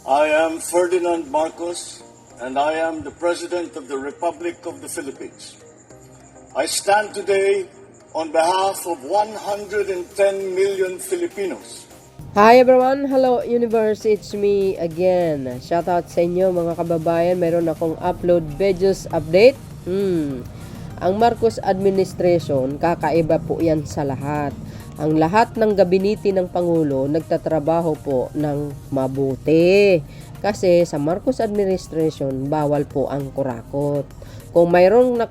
I am Ferdinand Marcos, and I am the President of the Republic of the Philippines. I stand today on behalf of 110 million Filipinos. Hi everyone! Hello universe! It's me again. Shoutout sa inyo mga kababayan. Meron akong upload videos update. Ang Marcos administration, kakaiba po yan sa lahat. Ang lahat ng gabinete ng Pangulo nagtatrabaho po ng mabuti. Kasi sa Marcos administration, bawal po ang kurakot. Kung mayroong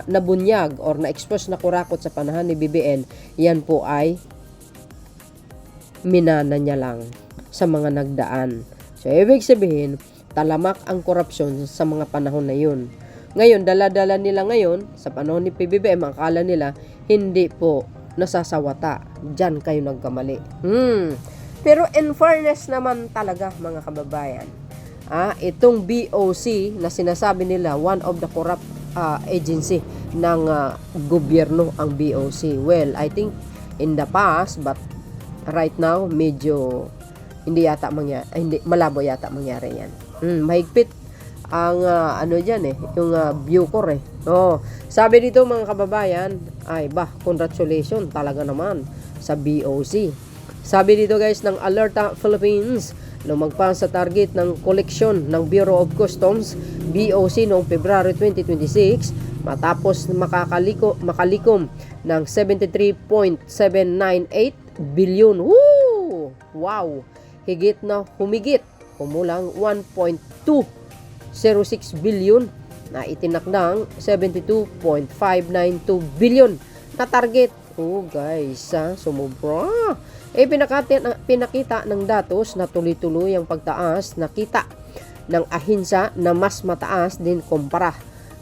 nabunyag or na-expose na kurakot sa panahon ni BBM, yan po ay minana niya lang sa mga nagdaan. So, ibig sabihin, talamak ang korupsyon sa mga panahon na yun. Ngayon, dala-dala nila ngayon, sa panahon ni PBBM, akala nila, hindi po nasasawata. Diyan kayo nagkamali. Pero in fairness naman talaga, mga kababayan, itong BOC na sinasabi nila, one of the corrupt agency ng gobyerno ang BOC. Well, I think in the past, but right now, medyo malabo yata mangyari yan. Mahigpit ang dyan yung Bucor sabi dito mga kababayan, congratulations talaga naman sa BOC. Sabi dito guys ng Alerta Philippines, lumagpas sa target ng koleksyon ng Bureau of Customs BOC noong February 2026 matapos makalikom ng 73.798 billion. Wow! Humigit kumulang 1.206 billion na itinakdang 72.592 billion na target. Guys, sumubra. Pinakita ng datos na tuloy-tuloy ang pagtaas na kita ng ahensya na mas mataas din kumpara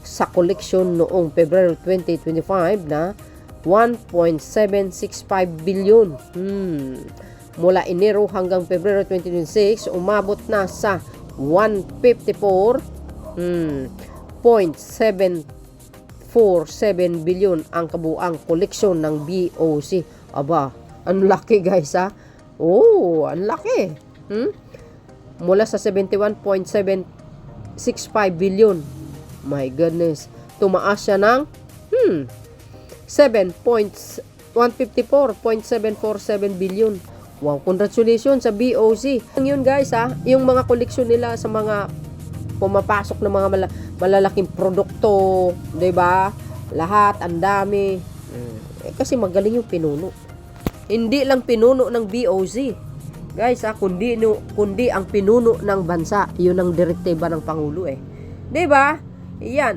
sa koleksyon noong February 2025 na 1.765 billion. Mula Enero hanggang February 2026, umabot na sa 154.747 billion ang kabuang koleksyon ng BOC. Ang laki guys ang laki. Mula sa 71.765 billion. My goodness. Tumaas siya ng 154.747 billion. Wow, congratulations sa BOC. Yun guys yung mga koleksyon nila sa mga pumapasok ng mga malalaking produkto, 'di ba? Lahat ang dami. Kasi magaling yung pinuno. Hindi lang pinuno ng BOC. Guys, kundi ang pinuno ng bansa. 'Yun ang direktiba ng pangulo 'Di ba? Yan,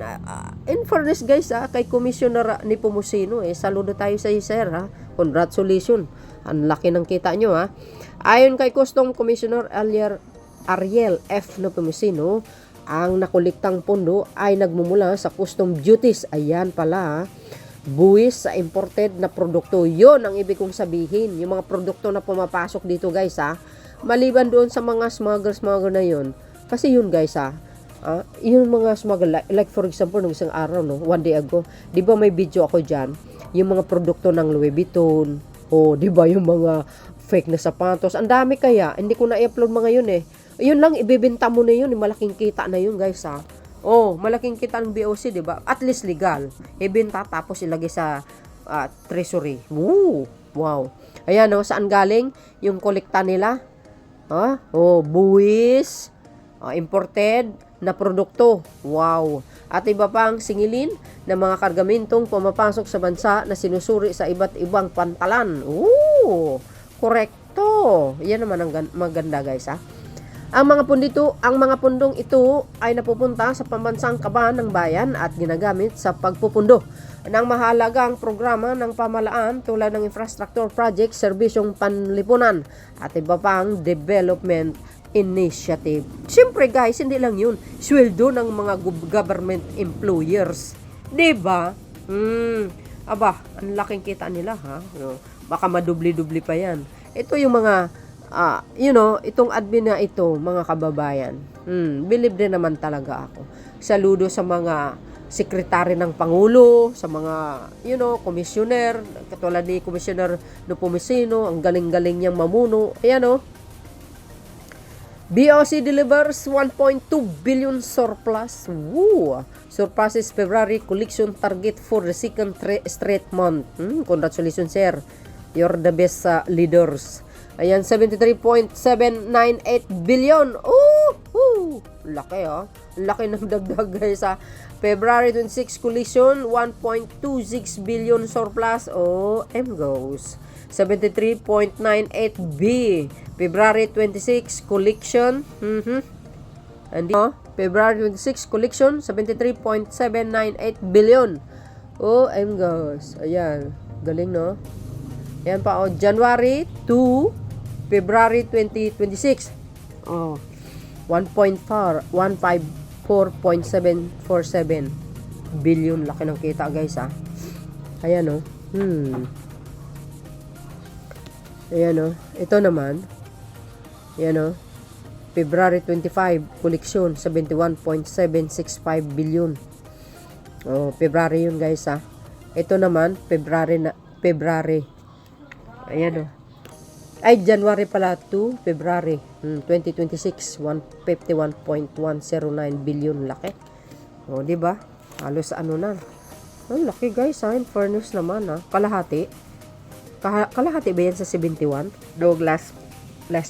in fairness guys kay Commissioner Nepomuceno saludo tayo sa sir congratulations, ang laki ng kita nyo Ayon kay Custom Commissioner Ariel F. Nepomuceno, ang nakuliktang pondo ay nagmumula sa custom duties. Ayan pala buwis sa imported na produkto. Yon ang ibig kong sabihin, yung mga produkto na pumapasok dito guys maliban doon sa mga smuggler na yon. Kasi yun guys yung mga smuggler, like for example nung isang araw one day ago, di ba may video ako dyan, yung mga produkto ng Louis Vuitton, di ba yung mga fake na sapatos, ang dami kaya, hindi ko na-upload mga yun yun lang, ibibenta mo na yun, malaking kita na yun guys malaking kita ng BOC, di ba, at least legal, ibenta tapos ilagay sa treasury. Wow, ayan saan galing yung kolekta nila, buwis, imported na produkto. Wow. At iba pang singilin ng mga kargamentong pumapasok sa bansa na sinusuri sa iba't ibang pantalan. Korekto. Yan naman ang maganda guys Ang mga pundong ito ay napupunta sa pambansang kaban ng bayan at ginagamit sa pagpupundo ng mahalagang programa ng pamahalaan tulad ng infrastructure project, serbisyong panlipunan at iba pang development initiative. Siyempre guys, hindi lang yun. Sweldo ng mga government employers. Diba? Ang laking kita nila Baka madubli-dubli pa yan. Ito yung mga, itong admin na ito, mga kababayan. Believe din naman talaga ako. Saludo sa mga sekretary ng Pangulo, sa mga, commissioner, katulad ni Commissioner Nepomuceno, ang galing-galing niyang mamuno. Ayan BOC delivers 1.2 billion surplus. Woo! Surpasses February collection target for the second straight month. Congratulations, sir. You're the best leaders. Ayan, 73.798 billion. Ooh! Laki, oh. Laki ng dagdag, guys, ah. February 26 collection, 1.26 billion surplus. Oh, M goes. 73.98 B. February 26 collection. And February 26 collection, 73.798 billion. Oh, M goes. Ayan. Galing, no? Ayan pa, oh. January 2, February 2026. Oh. 154.747 billion. Laki ng kita, guys, ah. Ayan, oh. Ayan, oh. Ito naman. Ayan, oh. February 25, collection, 71.765 billion. Oh, February yun, guys, ah. Ito naman, February. Ayan, oh. Ay, January pala to February 2026, 151.109 billion. Laki. O, di ba? Halos ano na. Ang laki, guys, ha. In fairness naman, ha. Kalahati. Kalahati ba yan sa 71? Dog last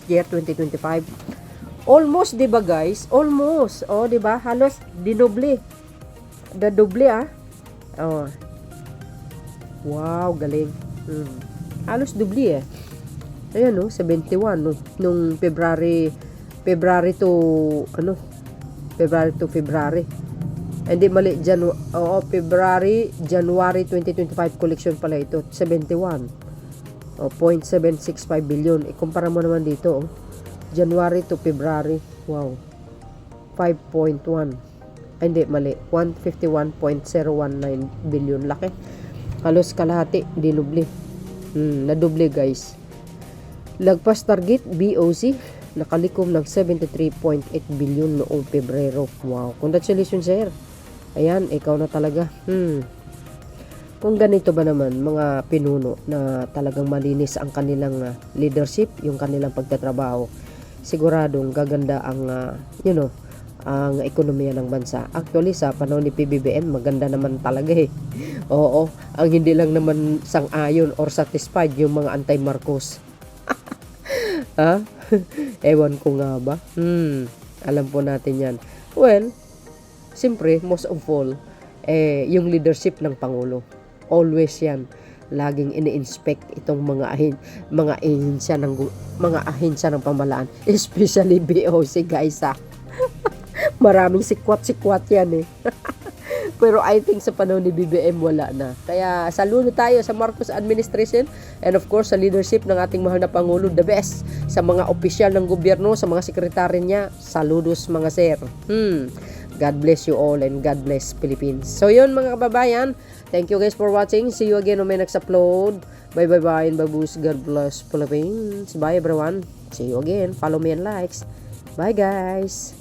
year, 2025. Almost, di ba, guys? Almost. O, di ba? Halos dinoble. Dadoble, ha. O. Wow, galing. Halos dubli, eh. Ayan, no, 71 no, nung February to February. Hindi mali, January 2025 collection pala ito, 71. 0.765 billion. Ikumpara mo naman dito, oh. January to February. Wow. 5.1. Hindi mali, 151.019 billion. Laki. Halos kalahati, dinubli. Nadoble, guys. Lagpas target, BOC, nakalikom ng 73.8 billion noong Pebrero. Wow, congratulations, sir. Ayan, ikaw na talaga. Kung ganito ba naman, mga pinuno na talagang malinis ang kanilang leadership, yung kanilang pagtatrabaho, siguradong gaganda ang, ang ekonomiya ng bansa. Actually, sa panahon ni PBBM, maganda naman talaga, eh. Oo, ang hindi lang naman sang-ayon or satisfied yung mga anti-Marcos. Ha? Ewan ko nga ba? Alam po natin yan. Well, siyempre, most of all, yung leadership ng Pangulo. Always yan. Laging ini-inspect itong mga ahensya ng pamahalaan. Especially BOC, guys, ha. Maraming sikwat-sikwat yan, eh. Pero I think sa panahon ni BBM wala na. Kaya saludo tayo sa Marcos administration and of course sa leadership ng ating mahal na Pangulo, the best. Sa mga opisyal ng gobyerno, sa mga sekretary niya, saludos mga sir. God bless you all and God bless Philippines. So yun mga kababayan, thank you guys for watching. See you again when may next upload. Bye and babush. God bless Philippines. Bye everyone. See you again. Follow me and likes. Bye guys.